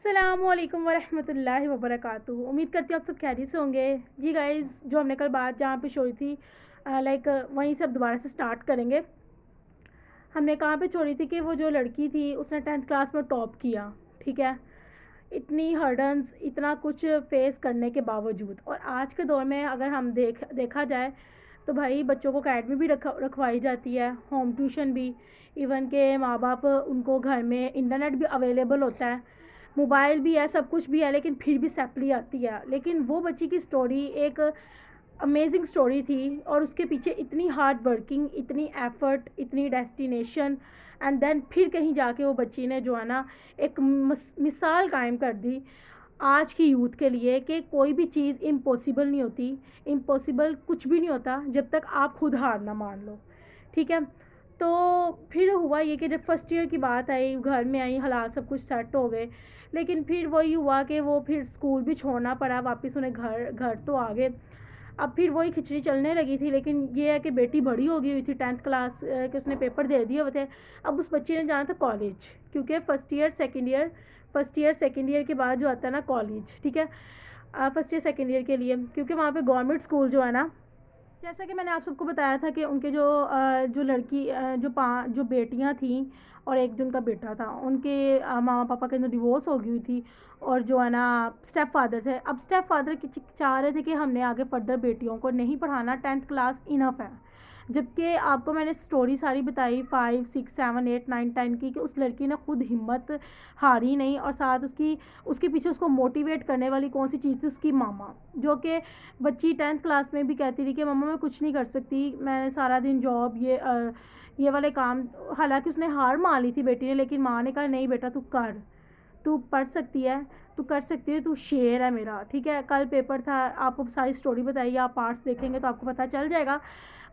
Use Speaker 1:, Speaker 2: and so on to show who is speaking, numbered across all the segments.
Speaker 1: अस्सलामुअलैकुम वरहमतुल्लाहि वबरकातुहू। उम्मीद करती हूँ आप सब खैरियत से होंगे। जी गाइज़, जो हमने कल बात जहाँ पे छोड़ी थी वहीं से अब दोबारा से स्टार्ट करेंगे। हमने कहाँ पे छोड़ी थी कि वो जो लड़की थी उसने 10th क्लास में टॉप किया। ठीक है, इतनी हर्डन्स, इतना कुछ फेस करने के बावजूद। और आज के दौर में अगर हम देखा जाए तो भाई बच्चों को अकेडमी भी रखवाई जाती है, होम ट्यूशन भी, इवन के माँ बाप उनको घर में इंटरनेट भी अवेलेबल होता है, मोबाइल भी है, सब कुछ भी है, लेकिन फिर भी सैपली आती है। लेकिन वो बच्ची की स्टोरी एक अमेजिंग स्टोरी थी और उसके पीछे इतनी हार्ड वर्किंग, इतनी एफ़र्ट, इतनी डेस्टिनेशन, एंड देन फिर कहीं जाके वो बच्ची ने जो है ना एक मिसाल कायम कर दी आज की यूथ के लिए कि कोई भी चीज़ इम्पॉसिबल नहीं होती। इम्पॉसिबल कुछ भी नहीं होता जब तक आप खुद हार ना मान लो। ठीक है, तो फिर हुआ ये कि जब फर्स्ट ईयर की बात आई, घर में आई, हालात सब कुछ सेट हो गए, लेकिन फिर वही हुआ कि वो फिर स्कूल भी छोड़ना पड़ा, वापस उन्हें घर घर तो आ गए। अब फिर वही खिचड़ी चलने लगी थी, लेकिन ये है कि बेटी बड़ी हो गई हुई थी, 10th क्लास के उसने पेपर दे दिए हुए थे। अब उस बच्ची ने जाना था कॉलेज, क्योंकि फर्स्ट ईयर सेकेंड ईयर के बाद जो आता है ना कॉलेज। ठीक है, फर्स्ट ईयर सेकेंड ईयर के लिए, क्योंकि वहाँ पे गवर्नमेंट स्कूल जो है ना, जैसा कि मैंने आप सबको बताया था कि उनके जो लड़की जो बेटियां थीं और एक जो उनका बेटा था, उनके मामा पापा के अंदर डिवोर्स हो गई हुई थी। और जो है ना स्टेप फादर थे। अब स्टेप फादर चाह रहे थे कि हमने आगे फर्दर बेटियों को नहीं पढ़ाना, 10th क्लास इनफ है। जबकि आपको मैंने स्टोरी सारी बताई 5, 6, 7, 8, 9, 10 की, कि उस लड़की ने खुद हिम्मत हारी नहीं, और साथ उसके पीछे उसको मोटिवेट करने वाली कौन सी चीज़ थी, उसकी मामा। जो कि बच्ची 10th क्लास में भी कहती रही कि मम्मा मैं कुछ नहीं कर सकती, मैं सारा दिन जॉब ये वाले काम। हालांकि उसने हार मान ली थी बेटी ने, लेकिन माँ ने कहा नहीं बेटा, तू कर, तू पढ़ सकती है, तू कर सकती है, तू शेर है मेरा। ठीक है, कल पेपर था, आपको सारी स्टोरी बताइए, आप पार्ट्स देखेंगे तो आपको पता चल जाएगा।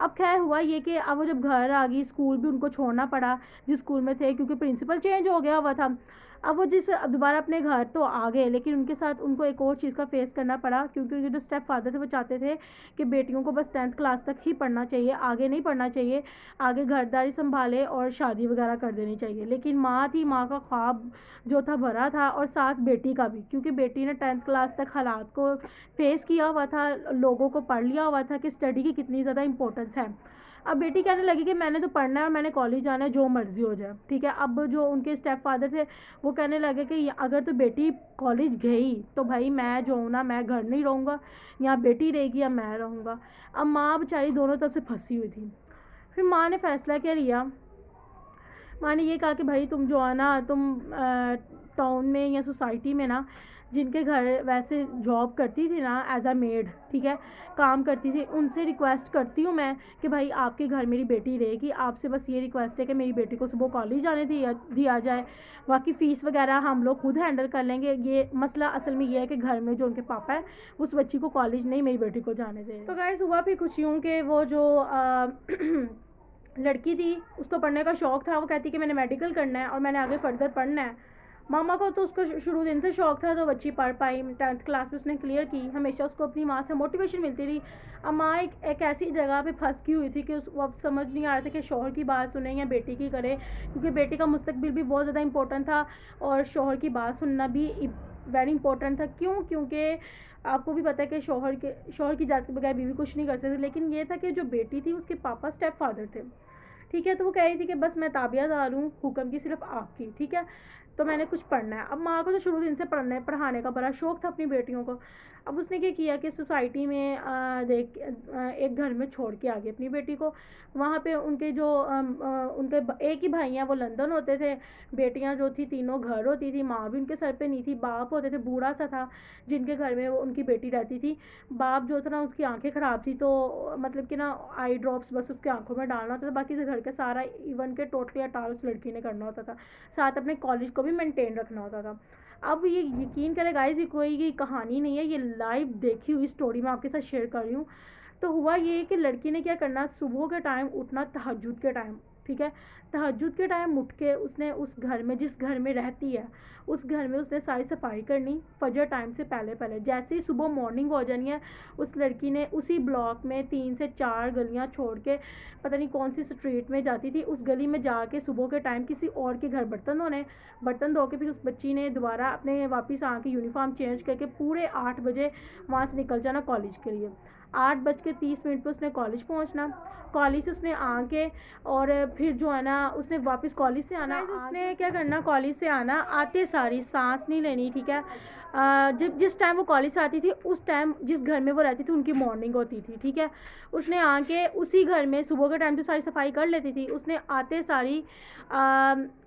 Speaker 1: अब खैर हुआ ये कि अब वो जब घर आ गई, स्कूल भी उनको छोड़ना पड़ा जिस स्कूल में थे, क्योंकि प्रिंसिपल चेंज हो गया हुआ था। अब वो दोबारा अपने घर तो आ गए, लेकिन उनके साथ उनको एक और चीज़ का फेस करना पड़ा, क्योंकि उनके जो स्टेप फादर थे वो चाहते थे कि बेटियों को बस 10th क्लास तक ही पढ़ना चाहिए, आगे नहीं पढ़ना चाहिए, आगे घरदारी संभाले और शादी वगैरह कर देनी चाहिए। लेकिन माँ थी, माँ का ख्वाब जो था भरा था, और साथ बेटी का भी, क्योंकि बेटी ने 10th क्लास तक हालात को फेस किया हुआ था, लोगों को पढ़ लिया हुआ था कि स्टडी की कितनी ज़्यादा इंपॉर्टेंस है। अब बेटी कहने लगी कि मैंने तो पढ़ना है और मैंने कॉलेज जाना है, जो मर्ज़ी हो जाए। ठीक है, अब जो उनके स्टेप फादर थे वो कहने लगे कि अगर तो बेटी कॉलेज गई तो भाई मैं जो हूँ ना, मैं घर नहीं रहूँगा, या बेटी रहेगी या मैं रहूँगा। अब माँ बेचारी दोनों तरफ से फंसी हुई थी। फिर माँ ने फ़ैसला क्या लिया, माँ ने ये कहा कि भाई तुम जो है ना, तुम टाउन में या सोसाइटी में ना, जिनके घर वैसे जॉब करती थी ना एज अ मेड, ठीक है, काम करती थी, उनसे रिक्वेस्ट करती हूँ मैं कि भाई आपके घर मेरी बेटी रहेगी, आपसे बस ये रिक्वेस्ट है कि मेरी बेटी को सुबह कॉलेज जाने दिया जाए, बाकी फ़ीस वगैरह हम लोग खुद हैंडल कर लेंगे। ये मसला असल में ये है कि घर में जो उनके पापा है उस बच्ची को कॉलेज नहीं, मेरी बेटी को जाने दे। तो गाइस, हुआ फिर खुशियों के वो जो लड़की थी, उसको पढ़ने का शौक़ था, वो कहती कि मैंने मेडिकल करना है और मैंने आगे फर्दर पढ़ना है। मामा को तो उसको शुरू दिन से शौक़ था, तो बच्ची पढ़ पाई, 10th क्लास में उसने क्लियर की। हमेशा उसको अपनी माँ से मोटिवेशन मिलती रही। अब माँ एक ऐसी जगह पे फंस की हुई थी कि वो अब समझ नहीं आ रहा था कि शौहर की बात सुने या बेटी की करे, क्योंकि बेटी का मुस्तकबिल भी बहुत ज़्यादा इंपॉर्टेंट था और शौहर की बात सुनना भी वेरी इंपॉर्टेंट था। क्यों? क्योंकि आपको भी पता है कि शौहर की इजाज़त के बगैर बीवी कुछ नहीं कर सकती। लेकिन ये था कि जो बेटी थी उसके पापा स्टेप फादर थे। ठीक है, तो वो कह रही थी कि बस मैं ताबियादार हूँ हुक्म की, सिर्फ आपकी। ठीक है, तो मैंने कुछ पढ़ना है। अब माँ को तो शुरू दिन से पढ़ाने का बड़ा शौक़ था अपनी बेटियों को। अब उसने क्या किया कि सोसाइटी में एक घर में छोड़ के आ गई अपनी बेटी को। वहाँ पे उनके जो उनके एक ही भाई हैं, वो लंदन होते थे। बेटियाँ जो थी तीनों घर होती थी, माँ भी उनके सर पे नहीं थी, बाप होते थे, बूढ़ा सा था जिनके घर में वो उनकी बेटी रहती थी। बाप जो था ना, उसकी आंखें ख़राब थी, तो मतलब कि ना आई ड्रॉप्स बस उसकी आंखों में डालना होता था, बाकी से घर का सारा इवन के टोटली अटार उस लड़की ने करना होता था, साथ अपने कॉलेज को भी मेंटेन रखना होता था। अब ये यकीन करें गाइस, ये कोई की कहानी नहीं है, ये लाइव देखी हुई स्टोरी मैं आपके साथ शेयर कर रही हूँ। तो हुआ ये कि लड़की ने क्या करना, सुबह के टाइम उठना, तहज्जुद के टाइम। ठीक है। तहज्जुद के टाइम उठ के उसने उस घर में, जिस घर में रहती है, उस घर में उसने सारी सफाई करनी फजर टाइम से पहले पहले। जैसे ही सुबह मॉर्निंग हो जानी है, उस लड़की ने उसी ब्लॉक में 3 से 4 गलियां छोड़ के पता नहीं कौन सी स्ट्रीट में जाती थी, उस गली में जाके सुबह के टाइम किसी और के घर बर्तन धो के फिर उस बच्ची ने दोबारा अपने वापस आके यूनिफॉर्म चेंज करके पूरे 8 बजे वहाँ से निकल जाना कॉलेज के लिए। 8:30 पर उसने कॉलेज पहुंचना। कॉलेज से उसने आके और फिर जो है ना उसने वापस कॉलेज से आना। उसने क्या करना, कॉलेज से आना, आते सारी सांस नहीं लेनी, ठीक है। जब जिस टाइम वो कॉलेज से आती थी उस टाइम जिस घर में वो रहती थी उनकी मॉर्निंग होती थी, ठीक है। उसने आके उसी घर में सुबह के टाइम तो सारी सफाई कर लेती थी। उसने आते सारी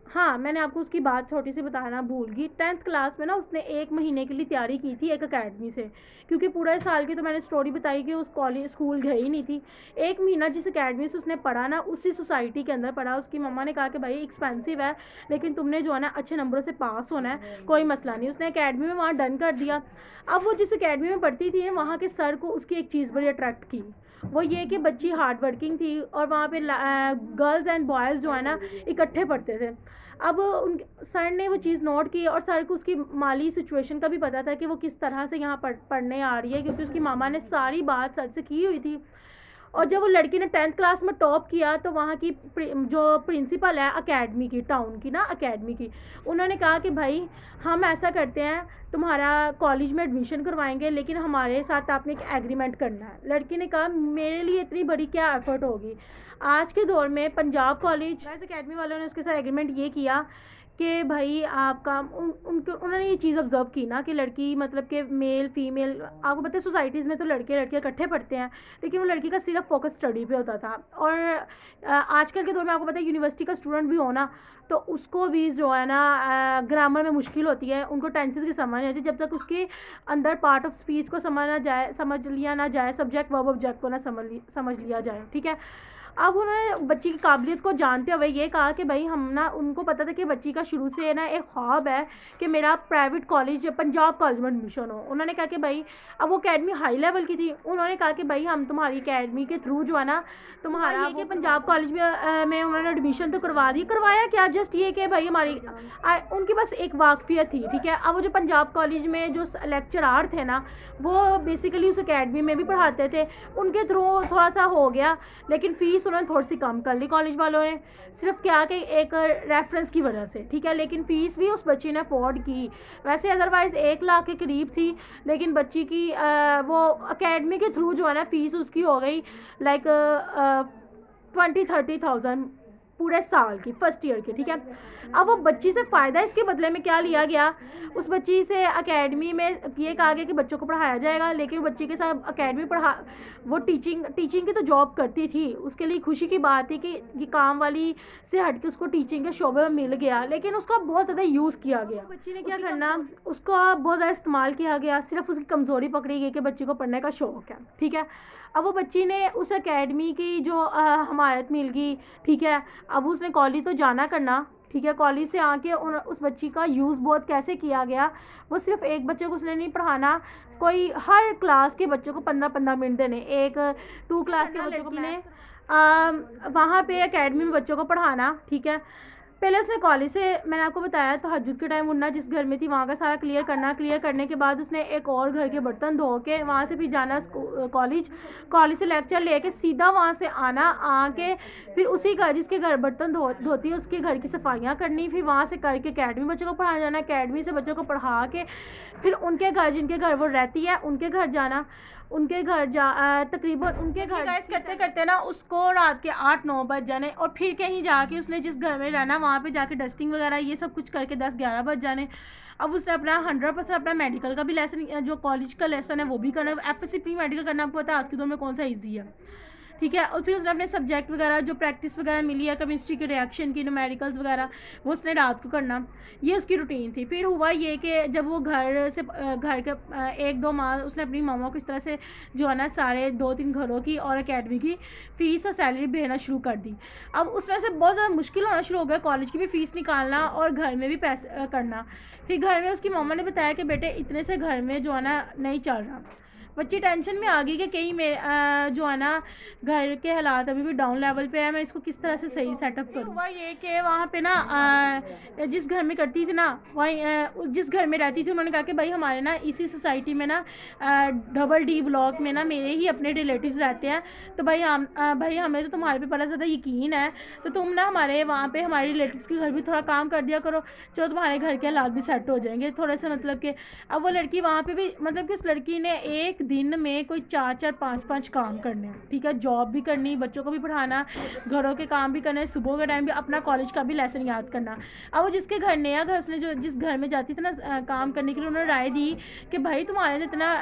Speaker 1: हाँ, मैंने आपको उसकी बात छोटी सी बताना भूल गई। 10th क्लास में ना उसने 1 महीने के लिए तैयारी की थी एक अकेडमी से, क्योंकि पूरे साल की तो मैंने स्टोरी बताई कि उस कॉलेज स्कूल गई ही नहीं थी। 1 महीना जिस अकेडमी से उसने पढ़ा ना, उसी सोसाइटी के अंदर पढ़ा। उसकी मम्मा ने कहा कि भाई एक्सपेंसिव है, लेकिन तुमने जो है ना अच्छे नंबरों से पास होना है, कोई मसला नहीं। उसने अकेडमी में वहाँ डन कर दिया। अब वो जिस अकेडमी में पढ़ती थी वहाँ के सर को उसकी एक चीज़ बड़ी अट्रैक्ट की, वो ये कि बच्ची हार्ड वर्किंग थी और वहाँ पे गर्ल्स एंड बॉयज़ जो है ना इकट्ठे पढ़ते थे। अब उन सर ने वो चीज़ नोट की और सर को उसकी माली सिचुएशन का भी पता था कि वो किस तरह से यहाँ पढ़ने आ रही है, क्योंकि उसकी मामा ने सारी बात सर से की हुई थी। और जब वो लड़की ने 10th क्लास में टॉप किया तो वहाँ की जो प्रिंसिपल है अकेडमी की, टाउन की ना अकेडमी की, उन्होंने कहा कि भाई हम ऐसा करते हैं, तुम्हारा कॉलेज में एडमिशन करवाएंगे, लेकिन हमारे साथ आपने एक एग्रीमेंट करना है। लड़की ने कहा मेरे लिए इतनी बड़ी क्या एफर्ट होगी। आज के दौर में पंजाब कॉलेज अकेडमी वालों ने उसके साथ एग्रीमेंट ये किया कि भाई आपका उन्होंने ये चीज़ ऑब्जर्व की ना कि लड़की मतलब कि मेल फीमेल, आपको पता है सोसाइटीज़ में तो लड़के लड़कियाँ इकट्ठे पढ़ते हैं, लेकिन वो लड़की का सिर्फ फोकस स्टडी पे होता था। और आजकल के दौर में आपको पता है यूनिवर्सिटी का स्टूडेंट भी होना तो उसको भी जो है ना ग्रामर में मुश्किल होती है, उनको टेंसेस की समझ नहीं आती जब तक उसके अंदर पार्ट ऑफ स्पीच को समझ लिया ना जाए, सब्जेक्ट वर्ब ऑब्जेक्ट को ना समझ लिया जाए, ठीक है। अब उन्होंने बच्ची की काबिलियत को जानते हुए ये कहा कि भाई हम ना, उनको पता था कि बच्ची का शुरू से ना एक ख्वाब है कि मेरा प्राइवेट कॉलेज पंजाब कॉलेज में एडमिशन हो। उन्होंने कहा कि भाई, अब वो अकेडमी हाई लेवल की थी, उन्होंने कहा कि भाई हम तुम्हारी अकेडमी के थ्रू जो है ना तुम्हारा ये कि पंजाब कॉलेज में उन्होंने एडमिशन तो करवाया क्या, जस्ट ये कि भाई हमारी उनकी बस एक वाकफियत थी, ठीक है। अब वो जो पंजाब कॉलेज में जो लेक्चरार थे ना वो बेसिकली उस अकेडमी में भी पढ़ाते थे, उनके थ्रू थोड़ा सा हो गया, लेकिन फ़ीस उन्होंने थोड़ी सी कम कर ली कॉलेज वालों ने, सिर्फ क्या कि एक रेफरेंस की वजह से, ठीक है। लेकिन फ़ीस भी उस बच्ची ने अफोर्ड की। वैसे अदरवाइज़ 1 लाख के करीब थी, लेकिन बच्ची की वो अकेडमी के थ्रू जो है ना फ़ीस उसकी हो गई लाइक 20-30,000 पूरे साल की, फर्स्ट ईयर की, ठीक है। अब वो बच्ची से फ़ायदा इसके बदले में क्या लिया गया, उस बच्ची से अकेडमी में ये कहा गया कि बच्चों को पढ़ाया जाएगा, लेकिन बच्ची के साथ अकेडमी वो टीचिंग की तो जॉब करती थी, उसके लिए खुशी की बात थी कि ये काम वाली से हट के उसको टीचिंग के शोबे में मिल गया, लेकिन उसका बहुत ज़्यादा यूज़ किया गया। बच्ची ने क्या करना, उसका बहुत ज़्यादा इस्तेमाल किया गया, सिर्फ उसकी कमज़ोरी पकड़ी गई कि बच्ची को पढ़ने का शौक़ है, ठीक है। अब वो बच्ची ने उस एकेडमी की जो हमायत मिल गई, ठीक है। अब उसने कॉलेज तो जाना करना, ठीक है। कॉलेज से आके उस बच्ची का यूज़ बहुत कैसे किया गया, वो सिर्फ एक बच्चे को उसने नहीं पढ़ाना, कोई हर क्लास के बच्चों को 15-15 मिनट देने, एक 2 क्लास के बच्चों को ने वहाँ पे एकेडमी में बच्चों को पढ़ाना, ठीक है। पहले उसने कॉलेज से, मैंने आपको बताया तहज्जुद के टाइम उठना, जिस घर में थी वहाँ का सारा क्लियर करने के बाद उसने एक और घर के बर्तन धो के वहाँ से फिर जाना कॉलेज से लेक्चर लेके सीधा वहाँ से आना, आके फिर उसी घर जिसके घर बर्तन धोती है उसके घर की सफाइयाँ करनी, फिर वहाँ से करके अकेडमी बच्चों को पढ़ाना जाना, अकेडमी से बच्चों को पढ़ा के फिर उनके घर जिनके घर वो रहती है उनके घर जाना, उनके घर तकरीबन उनके घर गाइस करते करते ना उसको रात के 8-9 बज जाने, और फिर कहीं जाके उसने जिस घर में रहना वहाँ पे जाके डस्टिंग वगैरह ये सब कुछ करके 10-11 बज जाने। अब उसने अपना 100% अपना मेडिकल का भी लेसन, जो कॉलेज का लेसन है वो भी करना, एफएससी प्री मेडिकल करना, आपको पता है आज के दौर में कौन सा ईजी है, ठीक है। और फिर उसने अपने सब्जेक्ट वगैरह जो प्रैक्टिस वगैरह मिली है केमिस्ट्री के रिएक्शन की, न्यूमेरिकल्स वगैरह, वो उसने रात को करना, ये उसकी रूटीन थी। फिर हुआ ये कि जब वो घर के 1-2 माह उसने अपनी मामा को इस तरह से जो है ना सारे 2-3 घरों की और एकेडमी की फ़ीस और सैलरी भेजना शुरू कर दी। अब उसमें से बहुत ज़्यादा मुश्किल होना शुरू हो गया, कॉलेज की भी फ़ीस निकालना और घर में भी पैसे करना। फिर घर में उसकी मामा ने बताया कि बेटे इतने से घर में जो है ना नहीं चल रहा, बच्ची टेंशन में आ गई कि कहीं मेरे जो है ना घर के हालात अभी भी डाउन लेवल पे है, मैं इसको किस तरह से सही सेटअप करूँ। हुआ ये कि वहाँ पे ना जिस घर में करती थी ना, वहीं जिस घर में रहती थी, उन्होंने कहा कि भाई हमारे ना इसी सोसाइटी में ना डबल डी ब्लॉक में ना मेरे ही अपने रिलेटिव्स रहते हैं, तो भाई हमें तो तुम्हारे पे बड़ा ज़्यादा यकीन है, तो तुम ना हमारे वहाँ पे हमारे रिलेटिव्स के घर भी थोड़ा काम कर दिया करो, चलो तुम्हारे घर के हालात भी सेट हो जाएंगे थोड़े से। मतलब कि अब वो लड़की वहाँ पे भी, मतलब कि उस लड़की ने एक दिन में कोई 4-4 5-5 काम करने हैं, ठीक है, जॉब भी करनी, बच्चों को भी पढ़ाना, घरों के काम भी करने, सुबह के टाइम भी अपना कॉलेज का भी लेसन याद करना। अब वो जिसके घर नया घर, उसने जो जिस घर में जाती थी ना काम करने के लिए, उन्होंने राय दी कि भाई तुम्हारे तो इतना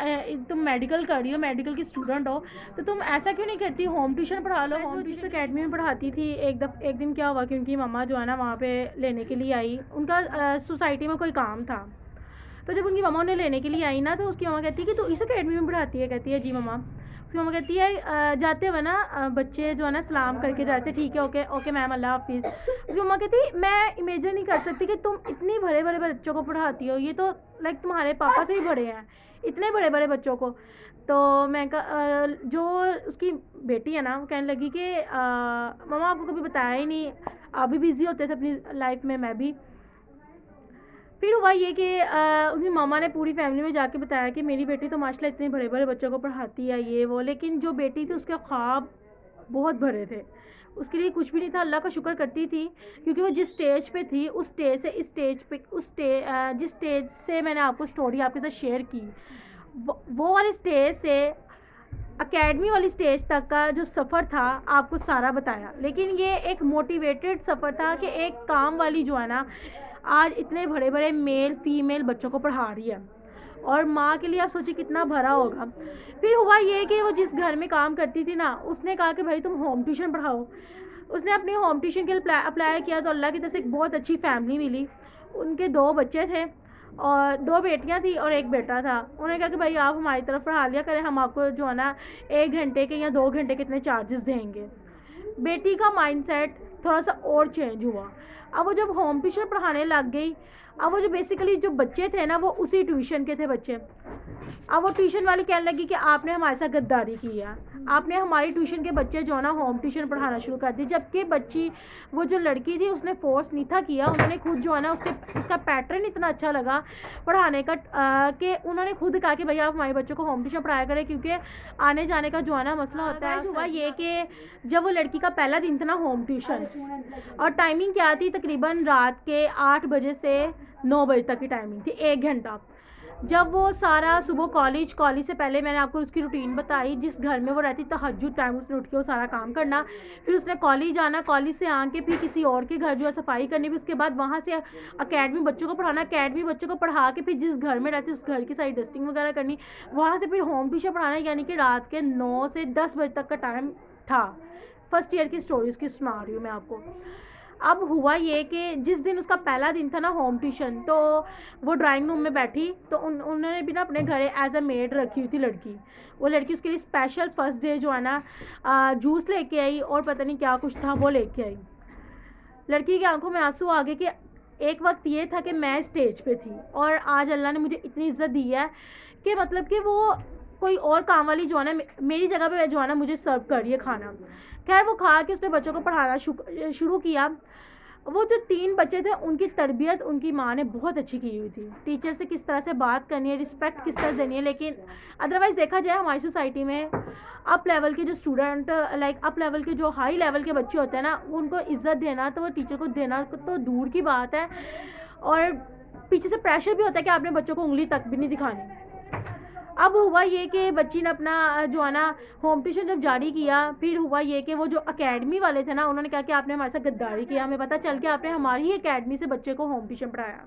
Speaker 1: तुम मेडिकल कर रही हो, मेडिकल की स्टूडेंट हो, तो तुम ऐसा क्यों नहीं करती, होम ट्यूशन पढ़ा लो। होम ट्यूशन अकेडमी में पढ़ाती थी। एक दिन क्या हुआ कि उनकी मम्मा जो है ना वहाँ पे लेने के लिए आई, उनका सोसाइटी में कोई काम था, तो जब उनकी मम्मा उन्हें लेने के लिए आई ना, तो उसकी मम्मा कहती है कि तू इस अकेडमी में पढ़ाती है। कहती है जी मम्मा। उसकी मम्मा कहती है जाते हुए ना बच्चे जो है ना सलाम करके जाते, ठीक है ओके ओके मैम अल्लाह हाफिज़। उसकी मम्मा कहती मैं इमेजिन नहीं कर सकती कि तुम इतनी बड़े बड़े बच्चों को पढ़ाती हो, ये तो लाइक तुम्हारे पापा से ही बड़े हैं, इतने बड़े बड़े बच्चों को। तो मैं जो उसकी बेटी है ना, वो कहने लगी कि मम्मा आपको कभी बताया ही नहीं, आप भी बिज़ी होते थे अपनी लाइफ में, मैं भी। फिर हुआ ये कि उनकी मामा ने पूरी फैमिली में जाके बताया कि मेरी बेटी तो माशाल्लाह इतने बड़े बड़े बच्चों को पढ़ाती है ये वो, लेकिन जो बेटी थी उसके ख्वाब बहुत भरे थे, उसके लिए कुछ भी नहीं था। अल्लाह का शुक्र करती थी क्योंकि वो जिस स्टेज पे थी, उस स्टेज से इस स्टेज पे जिस स्टेज से मैंने आपको स्टोरी आपके साथ शेयर की, वो वाली स्टेज से अकेडमी वाली स्टेज तक का जो सफ़र था आपको सारा बताया। लेकिन ये एक मोटिवेटेड सफ़र था कि एक काम वाली जो है ना आज इतने बड़े बड़े मेल फीमेल बच्चों को पढ़ा रही है, और माँ के लिए आप सोचिए कितना भरा होगा। फिर हुआ ये कि वो जिस घर में काम करती थी ना, उसने कहा कि भाई तुम होम ट्यूशन पढ़ाओ। उसने अपनी होम ट्यूशन के लिए अप्लाई किया, तो अल्लाह की तरफ से एक बहुत अच्छी फैमिली मिली। उनके 2 बच्चे थे और 2 बेटियां थी और 1 बेटा था। उन्होंने कहा कि भाई आप हमारी तरफ पढ़ा लिया करें, हम आपको जो है ना 1 घंटे के या 2 घंटे के इतने चार्जेस देंगे। बेटी का माइंडसेट थोड़ा सा और चेंज हुआ। अब वो जब होम ट्यूशन पढ़ाने लग गई, अब वो जो बेसिकली जो बच्चे थे ना वो उसी ट्यूशन के थे बच्चे। अब वो ट्यूशन वाली कहने लगी कि आपने हमारे साथ गद्दारी की है, आपने हमारी ट्यूशन के बच्चे जो है ना होम ट्यूशन पढ़ाना शुरू कर दी। जबकि बच्ची वो जो लड़की थी उसने फोर्स नहीं था किया, उन्होंने खुद जो है ना उसका पैटर्न इतना अच्छा लगा पढ़ाने का कि उन्होंने खुद कहा कि भैया आप हमारे बच्चों को होम ट्यूशन पढ़ाया करें, क्योंकि आने जाने का जो है ना मसला होता है। हुआ ये कि जब वो लड़की का पहला दिन था ना होम ट्यूशन, और टाइमिंग क्या थी, तकरीबन रात के 8 बजे से 9 बजे तक की टाइमिंग थी, 1 घंटा। जब वो सारा सुबह कॉलेज से पहले मैंने आपको उसकी रूटीन बताई, जिस घर में वो रहती तहज्जुद टाइम उसने उठ के वो सारा काम करना, फिर उसने कॉलेज आना, कॉलेज से आके फिर किसी और के घर जो है सफाई करनी, फिर उसके बाद वहाँ से अकेडमी बच्चों को पढ़ाना, अकेडमी बच्चों को पढ़ा के फिर जिस घर में रहती उस घर की सारी डस्टिंग वगैरह करनी, वहाँ से फिर होम ट्यूशन पढ़ाना, यानी कि रात के 9 से 10 बजे तक का टाइम था। फर्स्ट ईयर की स्टोरी उसकी सुना रही हूँ मैं आपको। अब हुआ ये कि जिस दिन उसका पहला दिन था ना होम ट्यूशन, तो वो ड्राइंग रूम में बैठी, तो उन्होंने भी ना अपने घर एज अ मेड रखी हुई थी लड़की। वो लड़की उसके लिए स्पेशल फर्स्ट डे जो है ना जूस लेके आई और पता नहीं क्या कुछ था वो लेके आई। लड़की की आंखों में आंसू आ गए कि एक वक्त ये था कि मैं स्टेज पे थी और आज अल्लाह ने मुझे इतनी इज्जत दी है कि मतलब कि वो कोई और काम वाली जो है ना मेरी जगह पे जो है ना मुझे सर्व कर रही है खाना। खैर वो खा के उसने बच्चों को पढ़ाना शुरू किया। वो जो 3 बच्चे थे उनकी तरबियत उनकी माँ ने बहुत अच्छी की हुई थी, टीचर से किस तरह से बात करनी है, रिस्पेक्ट किस तरह देनी है। लेकिन अदरवाइज़ देखा जाए हमारी सोसाइटी में अप लेवल के जो स्टूडेंट लाइक अप लेवल के जो हाई लेवल के बच्चे होते हैं ना, उनको इज़्ज़त देना तो वो टीचर को देना तो दूर की बात है, और पीछे से प्रेशर भी होता है कि आपने बच्चों को उंगली तक भी नहीं दिखानी। अब हुआ ये कि बच्ची ने अपना जो है ना होम ट्यूशन जब जारी किया, फिर हुआ ये कि वो जो अकेडमी वाले थे ना उन्होंने कहा कि आपने हमारे साथ गद्दारी किया, हमें पता चल के आपने हमारी ही अकेडमी से बच्चे को होम ट्यूशन पढ़ाया।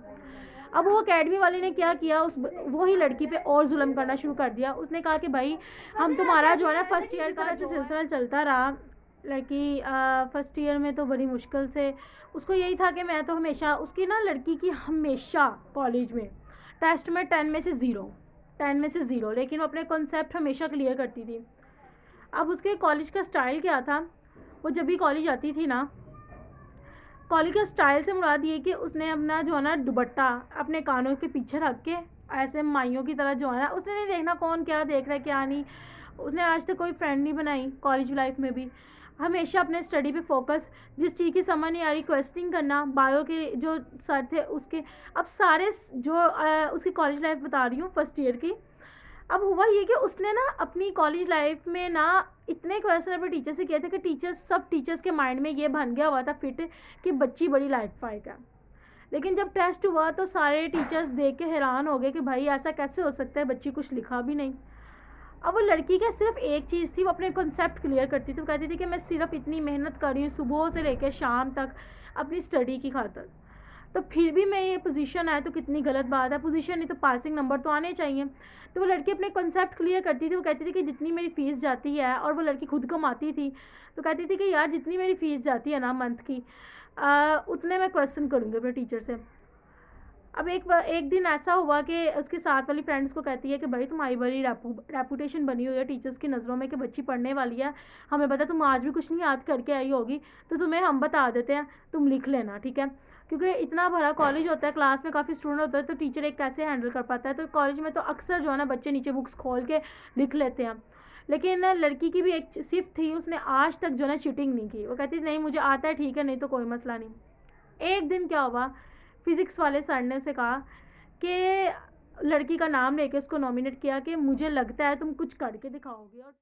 Speaker 1: अब वो अकेडमी वाले ने क्या किया, वही लड़की पे और जुल्म करना शुरू कर दिया। उसने कहा कि भाई हम तुम्हारा जो है ना फर्स्ट ईयर का ऐसे सिलसिला चलता रहा। लड़की फर्स्ट ईयर में तो बड़ी मुश्किल से, उसको यही था कि मैं तो हमेशा उसकी ना लड़की की हमेशा कॉलेज में टेस्ट में 10 में से ज़ीरो, लेकिन वो अपने कॉन्सेप्ट हमेशा क्लियर करती थी। अब उसके कॉलेज का स्टाइल क्या था, वो जब भी कॉलेज आती थी ना कॉलेज का स्टाइल से मुराद ये कि उसने अपना जो है ना दुपट्टा अपने कानों के पीछे रख के ऐसे माइयों की तरह जो है ना, उसने नहीं देखना कौन क्या देख रहा है क्या नहीं। उसने आज तक कोई फ्रेंड नहीं बनाई कॉलेज लाइफ में भी। हमेशा अपने स्टडी पे फोकस, जिस चीज़ की समझ नहीं आ रही क्वेश्चनिंग करना। बायो के जो सर थे उसके, अब सारे जो उसकी कॉलेज लाइफ बता रही हूँ फर्स्ट ईयर की। अब हुआ ये कि उसने ना अपनी कॉलेज लाइफ में ना इतने क्वेश्चन अपने टीचर से किए थे कि सब टीचर्स के माइंड में ये बन गया हुआ था फिट कि बच्ची बड़ी लाइफ पाएगा। लेकिन जब टेस्ट हुआ तो सारे टीचर्स देख के हैरान हो गए कि भाई ऐसा कैसे हो सकता है, बच्ची कुछ लिखा भी नहीं। अब वो लड़की का सिर्फ एक चीज़ थी, वो अपने कॉन्सेप्ट क्लियर करती थी। वो कहती थी कि मैं सिर्फ इतनी मेहनत कर रही हूँ सुबह से लेकर शाम तक अपनी स्टडी की खातर, तो फिर भी मेरी ये पोजीशन है तो कितनी गलत बात है। पोजीशन नहीं तो पासिंग नंबर तो आने चाहिए। तो वो लड़की अपने कॉन्सेप्ट क्लियर करती थी। वो कहती थी कि जितनी मेरी फ़ीस जाती है, और वो लड़की खुद कमाती थी, तो कहती थी कि यार जितनी मेरी फ़ीस जाती है ना मंथ की, उतने मैं क्वेश्चन करूँगी अपने टीचर से। अब एक दिन ऐसा हुआ कि उसके साथ वाली फ्रेंड्स को कहती है कि भाई तुम्हारी बड़ी रेपूटेशन बनी हुई है टीचर्स की नज़रों में कि बच्ची पढ़ने वाली है, हमें पता तुम आज भी कुछ नहीं याद करके आई होगी, तो तुम्हें हम बता देते हैं, तुम लिख लेना, ठीक है। क्योंकि इतना बड़ा कॉलेज होता है, क्लास में काफ़ी स्टूडेंट होता है, तो टीचर एक कैसे हैंडल कर पाता है। तो कॉलेज में तो अक्सर जो है ना बच्चे नीचे बुक्स खोल के लिख लेते हैं। लेकिन लड़की की भी एक सिर्फ थी, उसने आज तक जो है ना चीटिंग नहीं की। वो कहती नहीं मुझे आता है, ठीक है, नहीं तो कोई मसला नहीं। एक दिन क्या हुआ, फिज़िक्स वाले सर ने उसे कहा कि लड़की का नाम लेके उसको नॉमिनेट किया कि मुझे लगता है तुम कुछ करके दिखाओगे। और